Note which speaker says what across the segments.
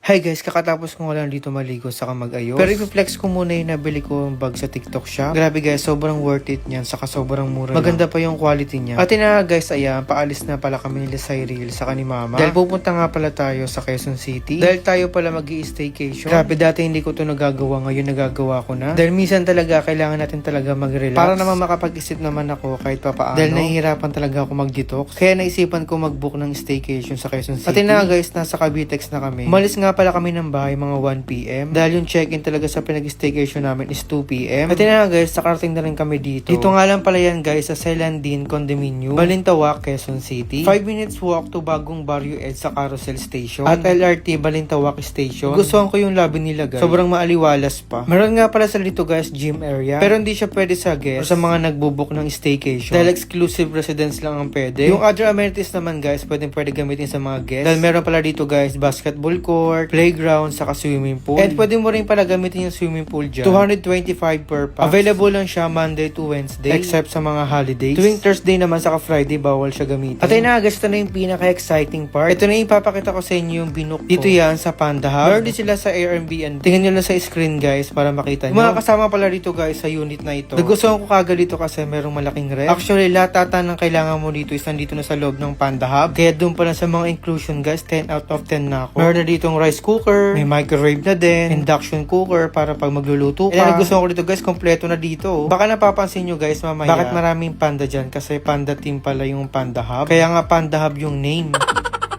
Speaker 1: Hi guys, kakatapos ko nga lang dito maligo saka mag-ayos. Pero i-flex ko muna yung nabili ko yung bag sa TikTok shop. Grabe guys, sobrang worth it niyan, saka sobrang mura. Maganda pa yung quality niya. At na guys, ayan, paalis na pala kami nila Cyril saka ni Mama. Dahil pupunta nga pala tayo sa Quezon City. Dahil tayo pala mag-i-staycation. Grabe, dati hindi ko to nagagawa, ngayon nagagawa ko na. Dahil minsan talaga, kailangan natin talaga mag-relax. Para naman makapag-isip naman ako kahit papaano. Dahil nahihirapan talaga ako mag-detox. Kaya naisipan ko mag-book ng staycation sa Quezon City. At na guys, nasa Cavitex na kami. Umalis nga pala kami ng bahay mga 1 PM. Dahil yung check-in talaga sa pinag-staycation namin is 2 PM. At na guys, nakarating na rin kami dito. Dito nga lang pala yan guys, sa Celandine Condominium, Balintawak, Quezon City. 5 minutes walk to bagong Barrio Ed sa Carousel Station. At LRT Balintawak Station. Gustuhan ko yung lobby nila guys. Sobrang maaliwalas pa. Meron nga pala sa dito guys, gym area. Pero hindi siya pwede sa guests o sa mga nagbubook ng staycation. Dahil exclusive residents lang ang pwede. Yung other amenities naman guys, pwede gamitin sa mga guests. Dahil meron pala dito guys, basketball court, playground, saka swimming pool. And pwede mo rin pala gamitin yung swimming pool dyan. 225 per pax. Available lang siya Monday to Wednesday. Except sa mga holidays. Tuwing Thursday naman saka Friday, bawal siya gamitin. At ayun na guys, ito na yung pinaka-exciting part. Ito na yung ipapakita ko sa inyo yung binook ko. Dito yan sa Panda Hub. Meron din sila sa Airbnb. Tingnan nyo lang sa screen guys para makita nyo. Mga kasama pala dito guys sa unit na ito. Nagustuhan ko kagad dito kasi merong malaking ref. Actually, lahat ata ng kailangan mo dito is nandito na sa loob ng Panda Hub. Kaya doon pala sa mga inclusion guys, 10 out of 10 na ako. Meron na ditong rice cooker, may microwave na din, induction cooker para pag magluluto ka. And nagustuhan ko dito guys, kompleto na dito. Baka napapansin nyo guys mamaya, bakit maraming panda dyan? Kasi panda team pala yung Panda Hub. Kaya nga Panda Hub yung name.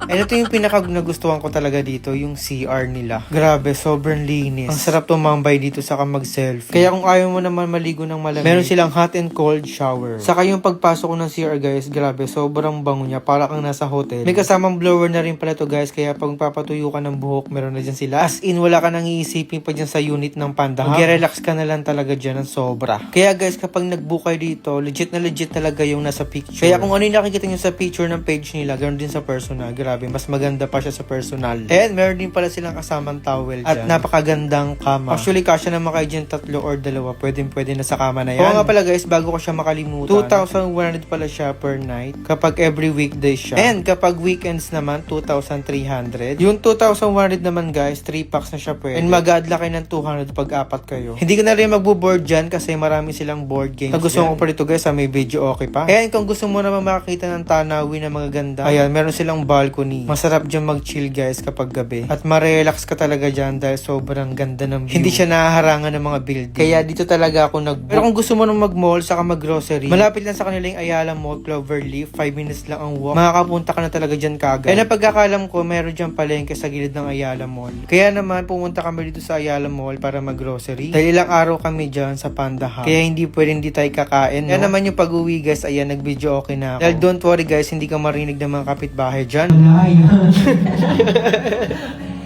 Speaker 1: And ito yung nagustuhan ko talaga dito, yung CR nila. Grabe, sobrang linis. Ang sarap tumambay dito saka mag-selfie. Kaya kung ayaw mo naman maligo ng malamig, meron silang hot and cold shower. Saka yung pagpasok ko ng CR guys, grabe, sobrang bango niya. Para kang nasa hotel. May kasamang blower na rin pala to guys, kaya pag papatuyo ka ng buhok, meron na dyan sila. As in, wala ka nang iisipin pa dyan sa unit ng Panda Hub. Mag-relax ka na lang talaga dyan ng sobra. Kaya guys, kapag nag-book kayo dito, legit talaga yung nasa picture. Kaya kung ano yung nakikita nyo sa picture ng page nila, ganoon din sa personal. Grabe, mas maganda pa siya sa personal. And meron din pala silang kasamang towel dyan. At napakagandang kama. Actually, kasya naman kayo dyan 3 or 2. Pwede na sa kama na yan. Oo nga pala guys, bago ko siya makalimutan, 2,100 pala siya per night kapag every weekday siya. And kapag weekends naman, 2,300. Yung 2,100 naman guys, 3 packs na siya pwede. And mag-aadla kayo ng 200 pag 4 kayo. Hindi ko na rin magbo-board dyan kasi marami silang board games. Gusto ko pa dito guys, may video okay pa. And kung gusto mo naman makakita ng tanawin na mga ganda, ayan, meron silang balcony. Masarap dyan mag-chill guys kapag gabi. At ma-relax ka talaga dyan dahil sobrang ganda ng view. Hindi siya nahaharangan ng mga building. Kaya dito talaga ako nag-book. Pero kung gusto mo nang mag-mall saka mag-grocery, malapit lang sa kanila yung Ayala Mall, Cloverleaf. 5 minutes lang ang walk. Makakapunta ka na talaga dyan kagad. Kaya napagkakalam ko, meron dyan palengke sa gilid ng Ayala Mall. Kaya naman, pumunta kami dito sa Ayala Mall para mag-grocery. Dahil ilang araw kami dyan sa Panda Hub. Kaya hindi hindi tayo kakain. Kaya naman yung pag-uwi guys, ayan, nag-video okay na ako. Dahil don't worry guys, hindi ka marinig ng mga kapitbahay dyan.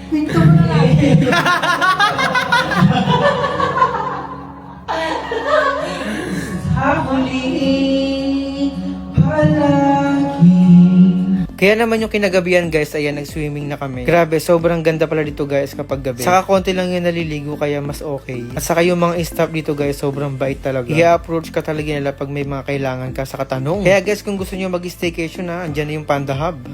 Speaker 2: Pinto mo na lang. Habulin palagi.
Speaker 1: Kaya naman yung kinagabihan guys, ayan, nag-swimming na kami. Grabe, sobrang ganda pala dito guys kapag gabi. Saka konti lang yung naliligo kaya mas okay. At saka yung mga staff dito guys, sobrang bait talaga. I-approach ka talaga nila pag may mga kailangan ka sa katanong. Kaya guys, kung gusto nyo mag-staycation na, andyan na yung Panda Hub.